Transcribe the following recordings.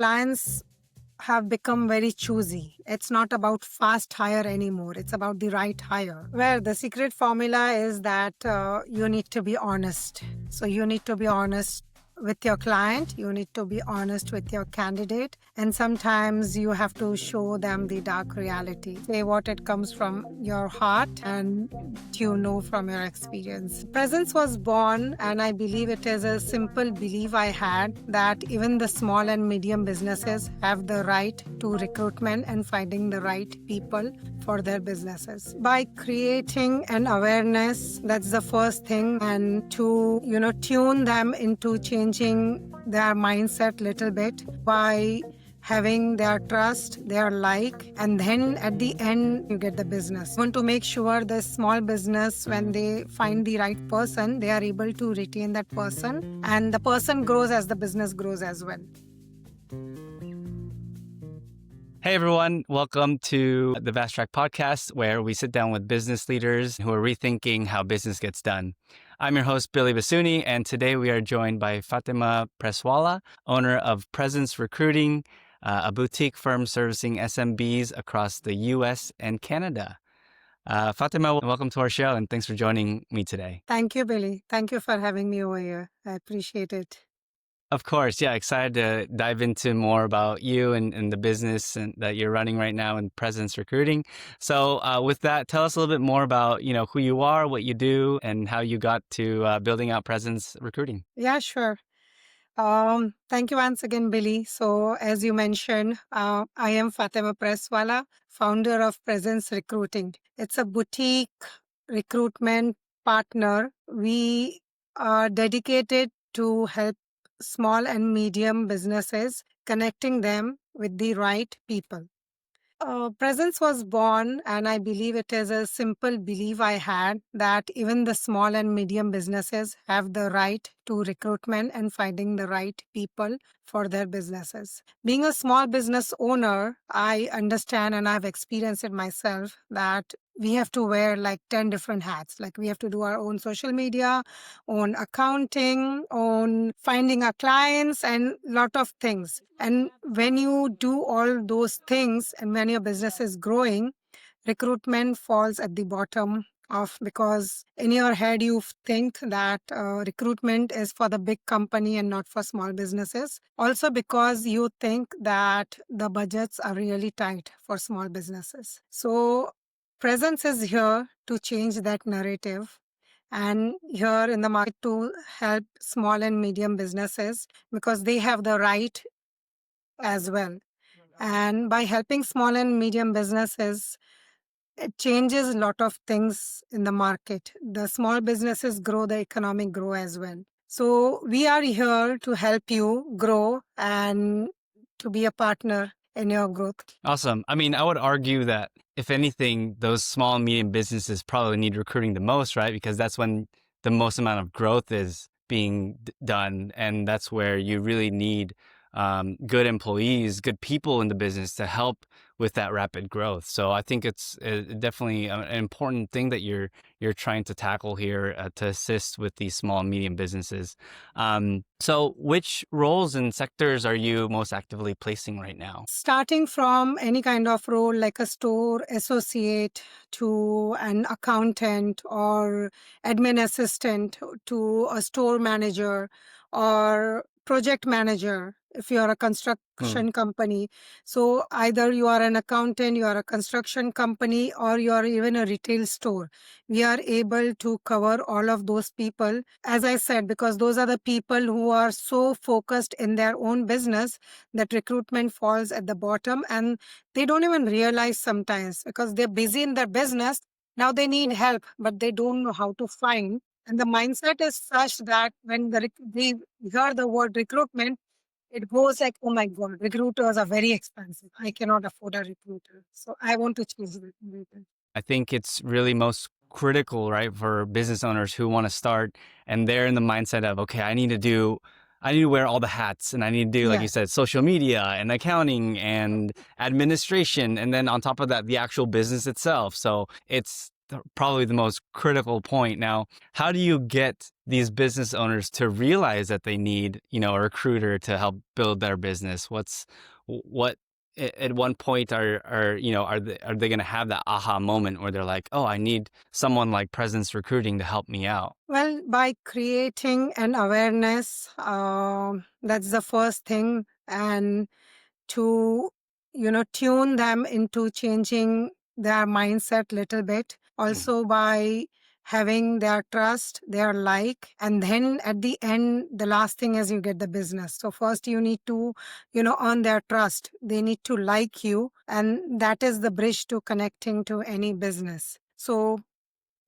Clients have become very choosy. It's not about fast hire anymore. It's about the right hire. Where the secret formula is that you need to be honest. So you need to be honest with your client. You need to be honest with your candidate. And sometimes you have to show them the dark reality. Say what it comes from your heart and you know from your experience. Presence was born, and I believe it is a simple belief I had that even the small and medium businesses have the right to recruitment and finding the right people for their businesses. By creating an awareness, that's the first thing, and to, tune them into changing their mindset little bit by having their trust, their like, and then at the end, you get the business. You want to make sure the small business, when they find the right person, they are able to retain that person, and the person grows as the business grows as well. Hey everyone, welcome to the Fast Track podcast, where we sit down with business leaders who are rethinking how business gets done. I'm your host, Billy Basuni, and today we are joined by Fatema Presswala, owner of Pressence Recruiting, a boutique firm servicing SMBs across the US and Canada. Fatema, welcome to our show, and thanks for joining me today. Thank you, Billy. Thank you for having me over here. I appreciate it. Of course. Yeah. Excited to dive into more about you and the business that you're running right now in Pressence Recruiting. So with that, tell us a little bit more about, who you are, what you do, and how you got to building out Pressence Recruiting. Yeah, sure. Thank you once again, Billy. So as you mentioned, I am Fatema Presswala, founder of Presence Recruiting. It's a boutique recruitment partner. We are dedicated to help small and medium businesses, connecting them with the right people. Presence was born, and I believe it is a simple belief I had that even the small and medium businesses have the right to recruitment and finding the right people for their businesses. Being a small business owner, I understand and I've experienced it myself that we have to wear like 10 different hats. Like we have to do our own social media, own accounting, own finding our clients, and lot of things. And when you do all those things and when your business is growing, recruitment falls at the bottom of, because in your head you think that recruitment is for the big company and not for small businesses. Also because you think that the budgets are really tight for small businesses. So Presence is here to change that narrative and here in the market to help small and medium businesses because they have the right as well. And by helping small and medium businesses, it changes a lot of things in the market. The small businesses grow, the economic grow as well. So we are here to help you grow and to be a partner in your growth. Awesome. I mean, I would argue that if anything, those small and medium businesses probably need recruiting the most, right? Because that's when the most amount of growth is being done. And that's where you really need good employees, good people in the business to help with that rapid growth. So I think it's definitely an important thing that you're trying to tackle here to assist with these small and medium businesses. So which roles and sectors are you most actively placing right now? Starting from any kind of role like a store associate to an accountant or admin assistant to a store manager or project manager if you are a construction company. So either you are an accountant, you are a construction company, or you are even a retail store. We are able to cover all of those people, as I said, because those are the people who are so focused in their own business that recruitment falls at the bottom and they don't even realize sometimes because they're busy in their business. Now they need help, but they don't know how to find. And the mindset is such that when they hear the word recruitment, it goes like, oh my God, recruiters are very expensive. I cannot afford a recruiter. So I want to change that. I think it's really most critical, right, for business owners who want to start and they're in the mindset of, okay, I need to wear all the hats and I need to do, like you said, social media and accounting and administration. And then on top of that, the actual business itself. So it's probably the most critical point. Now, how do you get these business owners to realize that they need, a recruiter to help build their business? What at one point are they going to have that aha moment where they're like, oh, I need someone like Presence Recruiting to help me out? Well, by creating an awareness, that's the first thing, and to tune them into changing their mindset little bit, also by having their trust, their like, and then at the end, the last thing is you get the business. So first you need to earn their trust. They need to like you, and that is the bridge to connecting to any business. So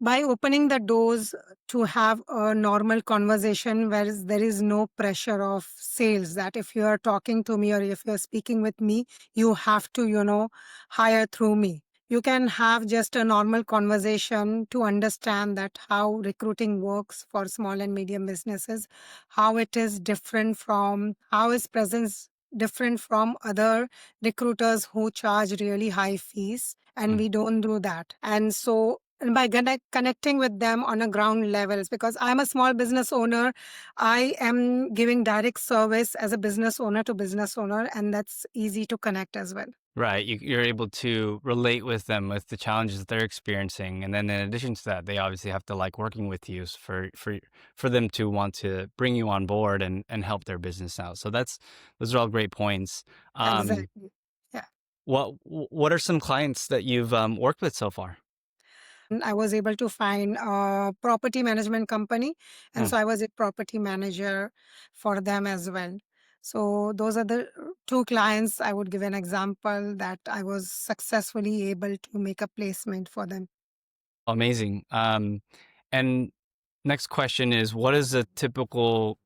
by opening the doors to have a normal conversation where there is no pressure of sales, that if you are talking to me or if you're speaking with me, you have to hire through me. You can have just a normal conversation to understand that how recruiting works for small and medium businesses, how it is different from, how is Presence different from other recruiters who charge really high fees, and Mm. we don't do that. And so, and by connecting with them on a ground levels, because I'm a small business owner, I am giving direct service as a business owner to business owner, and that's easy to connect as well. Right. You're able to relate with them with the challenges that they're experiencing, and then in addition to that, they obviously have to like working with you for them to want to bring you on board and help their business out. So those are all great points. Um, Exactly. Yeah. what are some clients that you've worked with so far? And I was able to find a property management company, and Mm. so I was a property manager for them as well. So those are the two clients I would give an example that I was successfully able to make a placement for them. Amazing. And next question is, what does a typical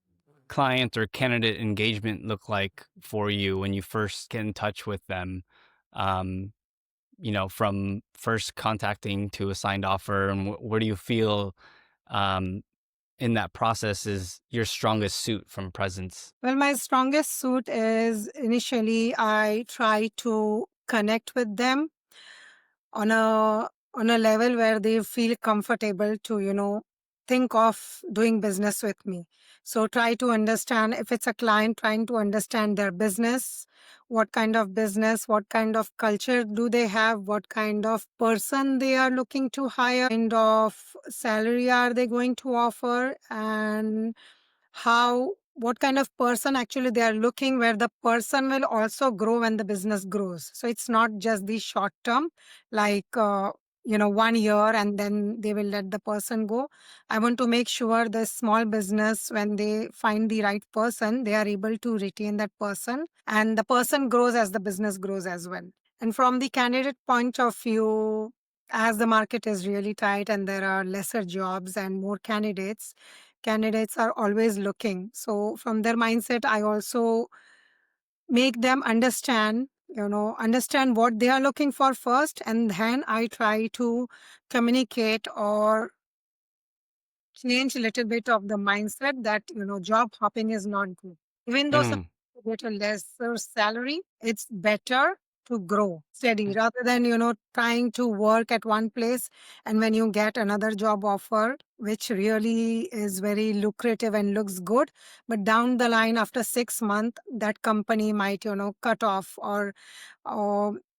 client or candidate engagement look like for you when you first get in touch with them? Um, from first contacting to a signed offer, and where do you feel um, in that process is your strongest suit from Presence? Well, my strongest suit is initially I try to connect with them on a level where they feel comfortable to think of doing business with me. So try to understand, if it's a client, trying to understand their business, what kind of business, what kind of culture do they have, what kind of person they are looking to hire, kind of salary are they going to offer, and how, what kind of person actually they are looking, where the person will also grow when the business grows. So it's not just the short term, like 1 year and then they will let the person go. I want to make sure the small business, when they find the right person, they are able to retain that person, and the person grows as the business grows as well. And from the candidate point of view, as the market is really tight and there are lesser jobs and more candidates are always looking. So from their mindset, I also make them understand what they are looking for first, and then I try to communicate or change a little bit of the mindset that job hopping is not good. Even though some Mm. get a lesser salary, it's better to grow steady rather than trying to work at one place, and when you get another job offer which really is very lucrative and looks good, but down the line after 6 months that company might cut off, or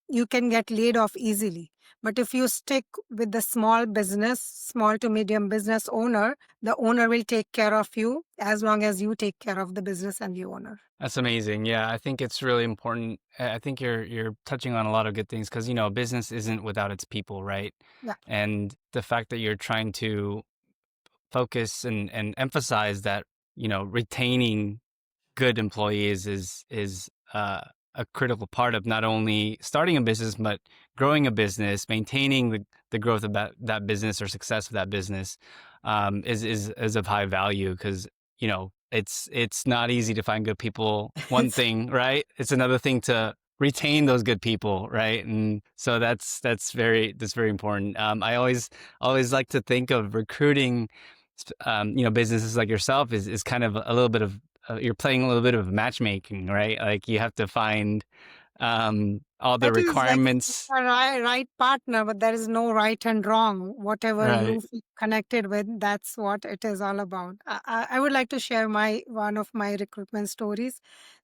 you can get laid off easily. But if you stick with the small business, small to medium business owner, the owner will take care of you as long as you take care of the business and the owner. That's amazing. Yeah, I think it's really important. I think you're touching on a lot of good things because business isn't without its people, right? Yeah. And the fact that you're trying to focus and emphasize that retaining good employees is a critical part of not only starting a business but growing a business, maintaining the growth of that business or success of that business is of high value because it's not easy to find good people. One It's thing, right? It's another thing to retain those good people, right? And so that's very important. I always like to think of recruiting businesses like yourself is kind of a little bit of you're playing a little bit of matchmaking, right? Like you have to find all the That is like requirements. a right partner, but there is no right and wrong. Whatever Right. you feel connected with, that's what it is all about. I would like to share my one of my recruitment stories.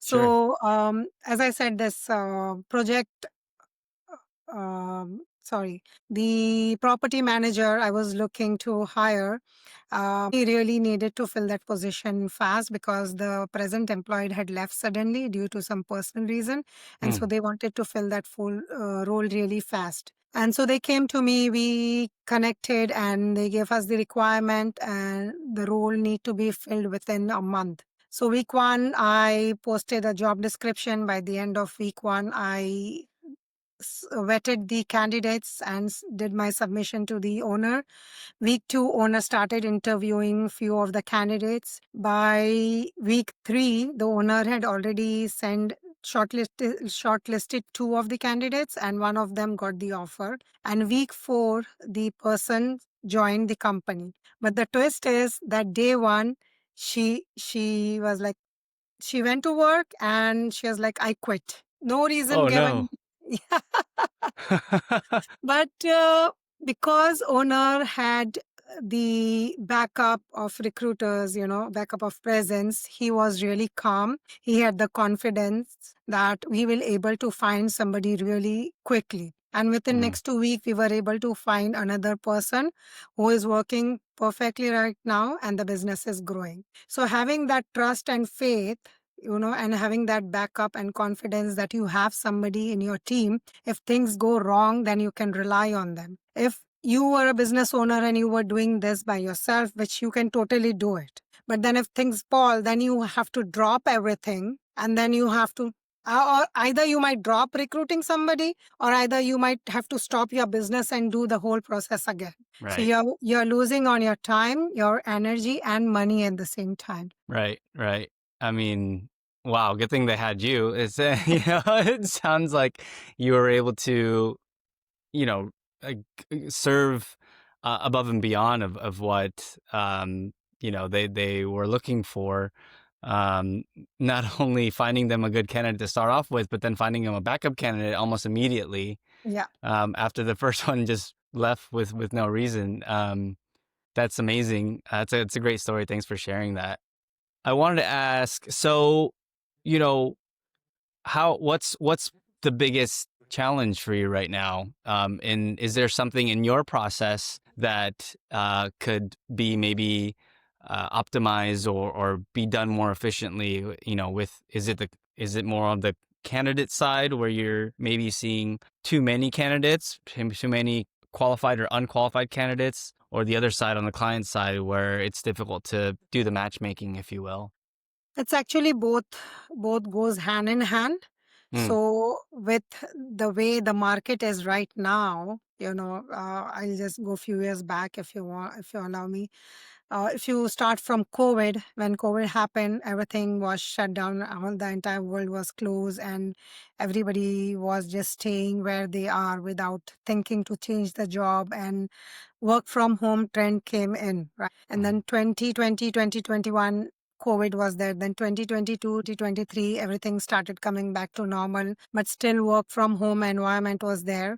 Sure. So, as I said, this project, sorry, the property manager I was looking to hire, he really needed to fill that position fast because the present employee had left suddenly due to some personal reason. And so Mm, they wanted to fill that full role really fast. And so they came to me, we connected, and they gave us the requirement, and the role need to be filled within a month. So week one, I posted a job description. By the end of week one, I vetted the candidates and did my submission to the owner. Week two, owner started interviewing few of the candidates. By week three, the owner had already sent shortlisted two of the candidates, and one of them got the offer. And week four, the person joined the company. But the twist is that day one, she was like, she went to work and she was like, I quit. No reason oh given. no. But because owner had the backup of recruiters, backup of presence, he was really calm. He had the confidence that we will able to find somebody really quickly. And within Mm, next 2 weeks, we were able to find another person who is working perfectly right now, and the business is growing. So having that trust and faith, and having that backup and confidence that you have somebody in your team, if things go wrong, then you can rely on them. If you were a business owner and you were doing this by yourself, which you can totally do it. But then if things fall, then you have to drop everything, and then you have to, or either you might drop recruiting somebody, or either you might have to stop your business and do the whole process again. So right. you're losing on your time, your energy, and money at the same time. Right. Right. I mean, wow, good thing they had you. It's it sounds like you were able to, you know, serve above and beyond of what they were looking for. Um, Not only finding them a good candidate to start off with, but then finding them a backup candidate almost immediately Yeah. after the first one just left with no reason. That's amazing. It's a great story. Thanks for sharing that. I wanted to ask, so, you know, what's the biggest challenge for you right now? And is there something in your process that could be maybe optimized or be done more efficiently? Is it more on the candidate side where you're maybe seeing too many candidates, too many qualified or unqualified candidates, or the other side on the client side where it's difficult to do the matchmaking, if you will? It's actually both goes hand in hand. Mm, So with the way the market is right now, I'll just go a few years back if you want, if you allow me. If you start from COVID, when COVID happened, everything was shut down. All the entire world was closed, and everybody was just staying where they are without thinking to change the job. And work from home trend came in, right? And mm, then 2020, 2021, COVID was there. Then 2022, 2023, everything started coming back to normal, but still work from home environment was there.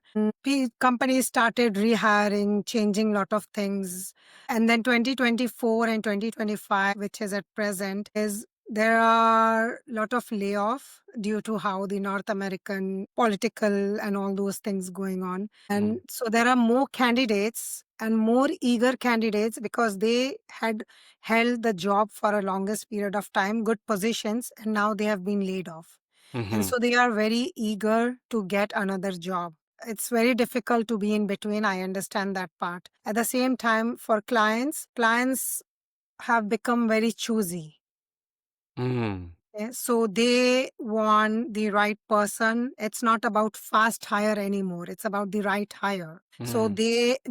Companies started rehiring, changing lot of things. And then 2024 and 2025, which is at present, is there are a lot of layoff due to how the North American political and all those things going on. And mm, so there are more candidates and more eager candidates because they had held the job for a longest period of time, good positions, and now they have been laid off. And mhm, so they are very eager to get another job. It's very difficult to be in between. I understand that part. At the same time, for clients have become very choosy. mm, So they want the right person. It's not about fast hire anymore. It's about the right hire. So mm,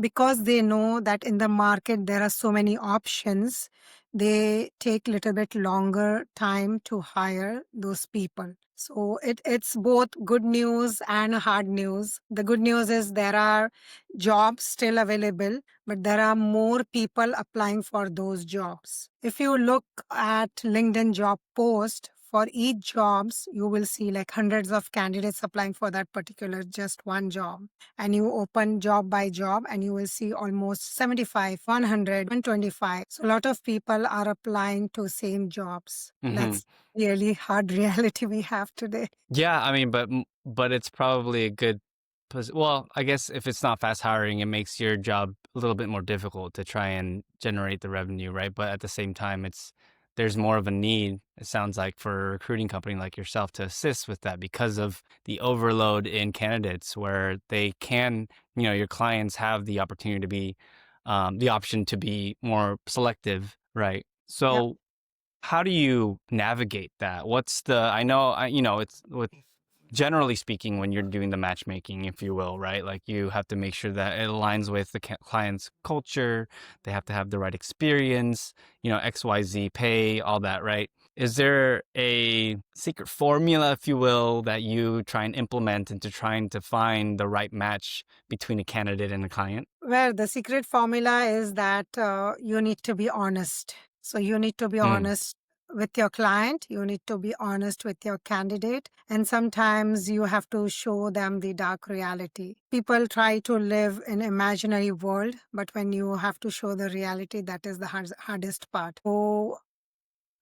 because they know that in the market there are so many options, they take little bit longer time to hire those people. So it's both good news and hard news. The good news is there are jobs still available, but there are more people applying for those jobs. If you look at LinkedIn job post for each jobs, you will see like hundreds of candidates applying for that particular just one job. And you open job by job and you will see almost 75, 100, 125. So a lot of people are applying to same jobs. Hmm. That's really hard reality we have today. Yeah, I mean, but it's probably a good well, I guess if it's not fast hiring, it makes your job a little bit more difficult to try and generate the revenue, right? But at the same time, there's more of a need, it sounds like, for a recruiting company like yourself to assist with that because of the overload in candidates where they can, your clients have the opportunity to be, the option to be more selective, right? Yep. So how do you navigate that? What's the, I know, it's with generally speaking, when you're doing the matchmaking, if you will, right? Like you have to make sure that it aligns with the client's culture. They have to have the right experience, XYZ pay, all that, right? Is there a secret formula, if you will, that you try and implement into trying to find the right match between a candidate and a client? Well, the secret formula is that you need to be honest. So you need to be Mm, honest with your client, you need to be honest with your candidate, and sometimes you have to show them the dark reality. People try to live in imaginary world, but when you have to show the reality, that is the hardest part. So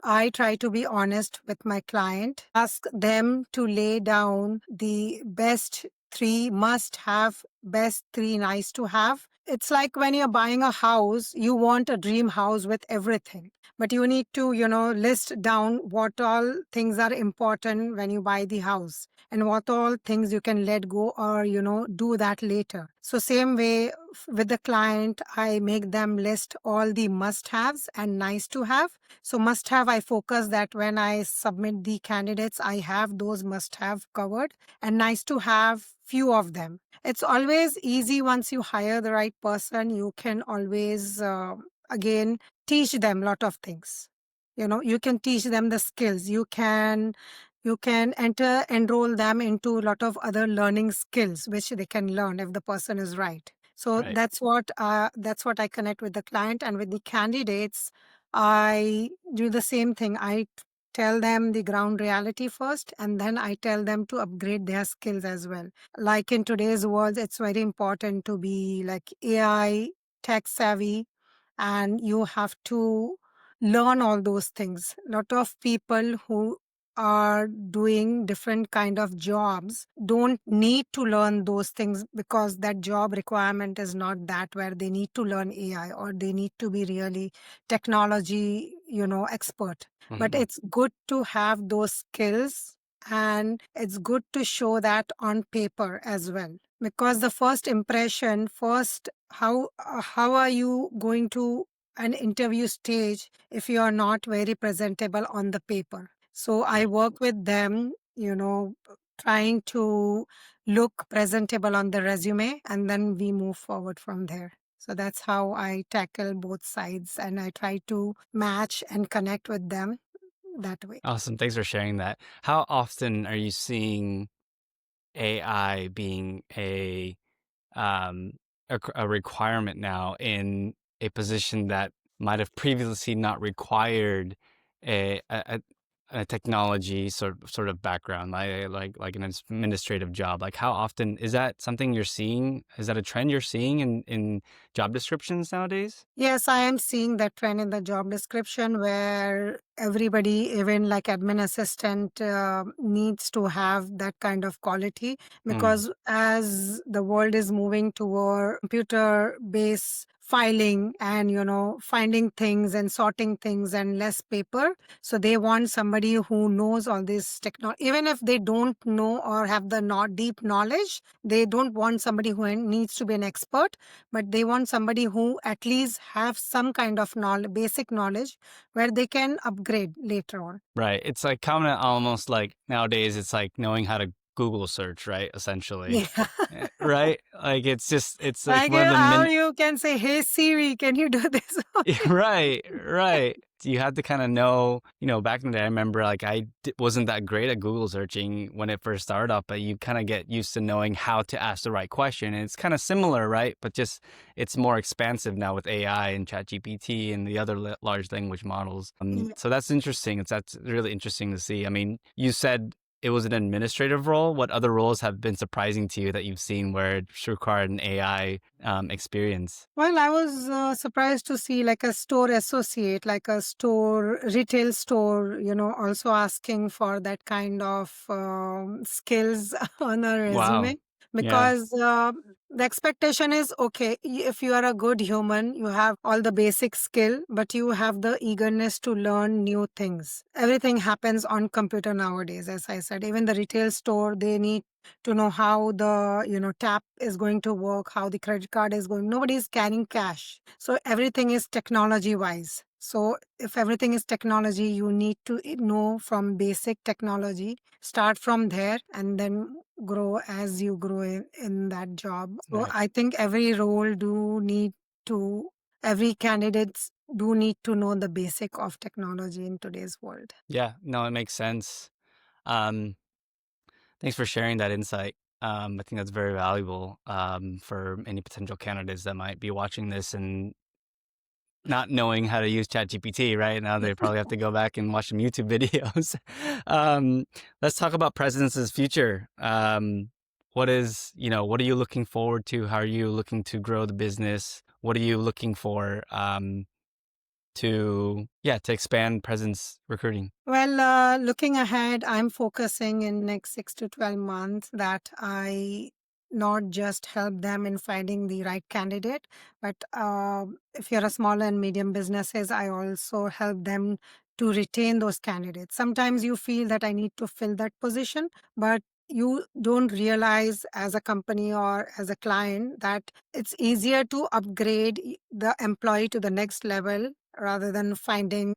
I try to be honest with my client, ask them to lay down the best three must have, best three nice to have. It's like when you're buying a house, you want a dream house with everything. But you need to, list down what all things are important when you buy the house and what all things you can let go or, do that later. So, same way with the client, I make them list all the must haves and nice to have. So must have, I focus that when I submit the candidates, I have those must have covered and nice to have few of them. It's always easy once you hire the right person, you can always, again, teach them a lot of things. You can teach them the skills. You can enroll them into a lot of other learning skills which they can learn if the person is right. So right. that's what I connect with the client. And with the candidates, I do the same thing. I tell them the ground reality first, and then I tell them to upgrade their skills as well. Like in today's world, it's very important to be like AI, tech savvy, and you have to learn all those things. A lot of people who are doing different kind of jobs don't need to learn those things because that job requirement is not that where they need to learn AI or they need to be really technology expert. But Hmm. it's good to have those skills, and it's good to show that on paper as well, because the first impression first, how are you going to an interview stage if you are not very presentable on the paper? So I Right. work with them, trying to look presentable on the resume, and then we move forward from there. So that's how I tackle both sides, and I try to match and connect with them that way. Awesome. Thanks for sharing that. How often are you seeing AI being um, a requirement now in a position that might have previously not required a a technology sort of background, like an administrative job? Like, how often is that something you're seeing? Is that a trend you're seeing in job descriptions nowadays? Yes, I am seeing that trend in the job description where everybody, even like admin assistant, needs to have that kind of quality, Mm, because as the world is moving toward computer based filing and finding things and sorting things and less paper, so they want somebody who knows all this technology. Even if they don't know or have the not deep knowledge, they don't want somebody who needs to be an expert, but they want somebody who at least have some kind of knowledge, basic knowledge, where they can upgrade later on. right. It's like common, almost like nowadays. It's like knowing how to Google search, right? Essentially, Yeah. right? Like it's like Like, one of the how you can say, "Hey Siri, can you do this for Yeah, me?" right, right. You had to kind of know, back in the day, I remember like wasn't that great at Google searching when it first started up, but you kind of get used to knowing how to ask the right question. And it's kind of similar, right? But just it's more expansive now with AI and ChatGPT and the other large language models. Yeah. So that's interesting. That's really interesting to see. I mean, you said it was an administrative role. What other roles have been surprising to you that you've seen where it's required an AI experience? Well, I was surprised to see like a store associate, like a store, retail store, also asking for that kind of skills on a Wow. resume. Yeah. Because the expectation is okay, if you are a good human, you have all the basic skill, but you have the eagerness to learn new things. Everything happens on computer nowadays, as I said. Even the retail store, they need to know how the tap is going to work, how the credit card is going. Nobody is carrying cash, so everything is technology wise. So if everything is technology, you need to know from basic technology, start from there, and then grow as you grow in that job. So Right. I think every candidates do need to know the basic of technology in today's world. Yeah. No, it makes sense. Um, Thanks for sharing that insight. I think that's very valuable for any potential candidates that might be watching this and not knowing how to use ChatGPT. Right now, they probably have to go back and watch some YouTube videos. um, let's talk about Presence's future. What are you looking forward to? How are you looking to grow the business? What are you looking for to expand Presence Recruiting? Well, looking ahead, I'm focusing in next 6 to 12 months that I not just help them in finding the right candidate, but if you're a small and medium businesses, I also help them to retain those candidates. Sometimes you feel that I need to fill that position, but you don't realize as a company or as a client that it's easier to upgrade the employee to the next level rather than finding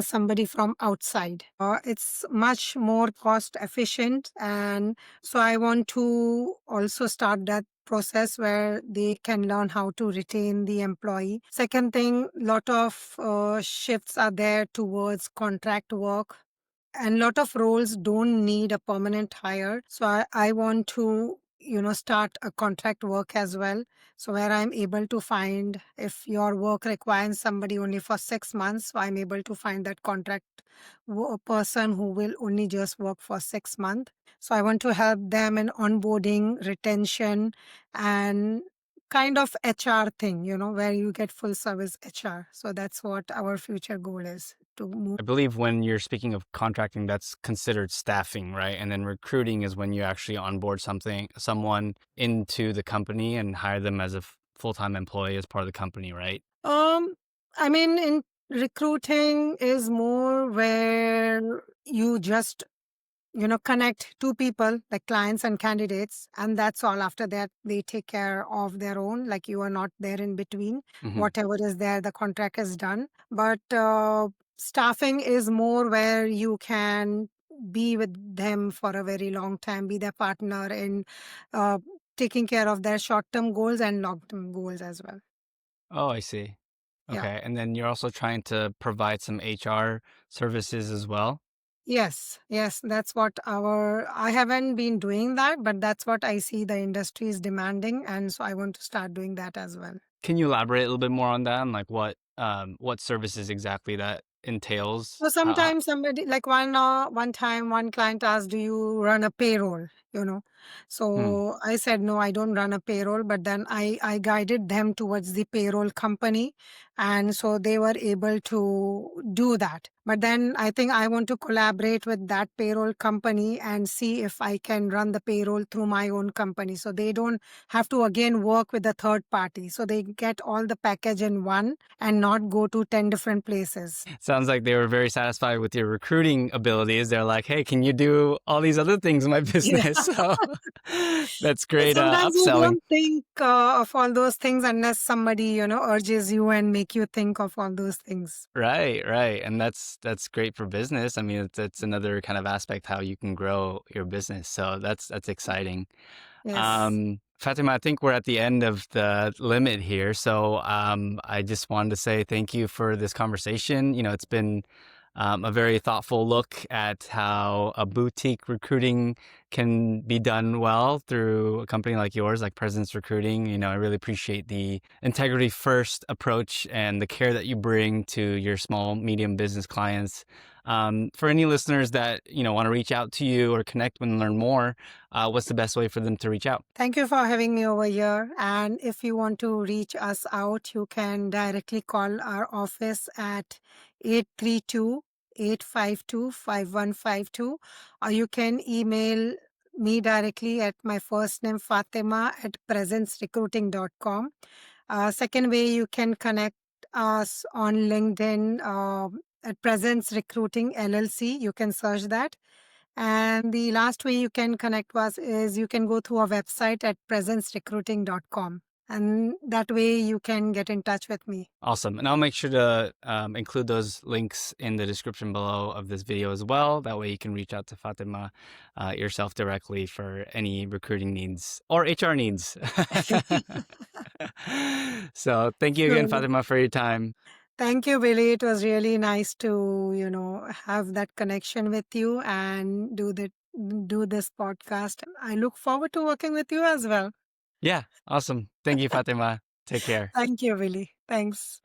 somebody from outside. It's much more cost efficient. And so I want to also start that process where they can learn how to retain the employee. Second thing, lot of shifts are there towards contract work, and lot of roles don't need a permanent hire. So I want to start a contract work as well, so where I'm able to find, if your work requires somebody only for 6 months, so I'm able to find that contract person who will only just work for 6 months. So I want to help them in onboarding, retention, and kind of HR thing, where you get full service HR. So that's what our future goal is, to move. I believe when you're speaking of contracting, that's considered staffing, right? And then recruiting is when you actually onboard someone into the company and hire them as a full-time employee as part of the company, right? Um, I mean, in recruiting is more where you just, connect two people, like clients and candidates, and that's all. After that, they take care of their own, like you are not there in between. Hmm. Whatever is there, the contract is done. But staffing is more where you can be with them for a very long time, be their partner in uh, taking care of their short-term goals and long-term goals as well. Oh, I see. Yeah. Okay. And then you're also trying to provide some HR services as well. Yes, yes, that's what I haven't been doing that, but that's what I see the industry is demanding. And so I want to start doing that as well. Can you elaborate a little bit more on that and like what services exactly that entails? So sometimes somebody, like one time one client asked, "Do you run a payroll?" Hmm. So I said, "No, I don't run a payroll." But then I guided them towards the payroll company, and so they were able to do that. But then I think I want to collaborate with that payroll company and see if I can run the payroll through my own company, so they don't have to again work with a third party. So they get all the package in one and not go to 10 different places. Sounds like they were very satisfied with your recruiting abilities. They're like, "Hey, can you do all these other things in my Yeah. business?" So that's great Sometimes you upselling. don't think of all those things unless somebody, urges you and make you think of all those things. Right, right. And that's great for business. I mean, it's another kind of aspect how you can grow your business. So that's exciting. Yes. Fatima, I think we're at the end of the limit here. So I just wanted to say thank you for this conversation. It's been a very thoughtful look at how a boutique recruiting can be done well through a company like yours, like Presence Recruiting. I really appreciate the integrity first approach and the care that you bring to your small, medium business clients. For any listeners that want to reach out to you or connect and learn more, what's the best way for them to reach out? Thank you for having me over here. And if you want to reach us out, you can directly call our office at 832-852-5152, or you can email me directly at my first name Fatima at presencerecruiting.com. Second way, you can connect us on LinkedIn at Presence Recruiting LLC. You can search that. And the last way you can connect us is you can go to our website at presencerecruiting.com. And that way you can get in touch with me. Awesome. And I'll make sure to include those links in the description below of this video as well. That way you can reach out to Fatima yourself directly for any recruiting needs or HR needs. So thank you again, So, Fatima, for your time. thank you, Billy. It was really nice to, have that connection with you and do this podcast. I look forward to working with you as well. Yeah, awesome. Thank you, Fatima. Take care. Thank you, Billy. Thanks.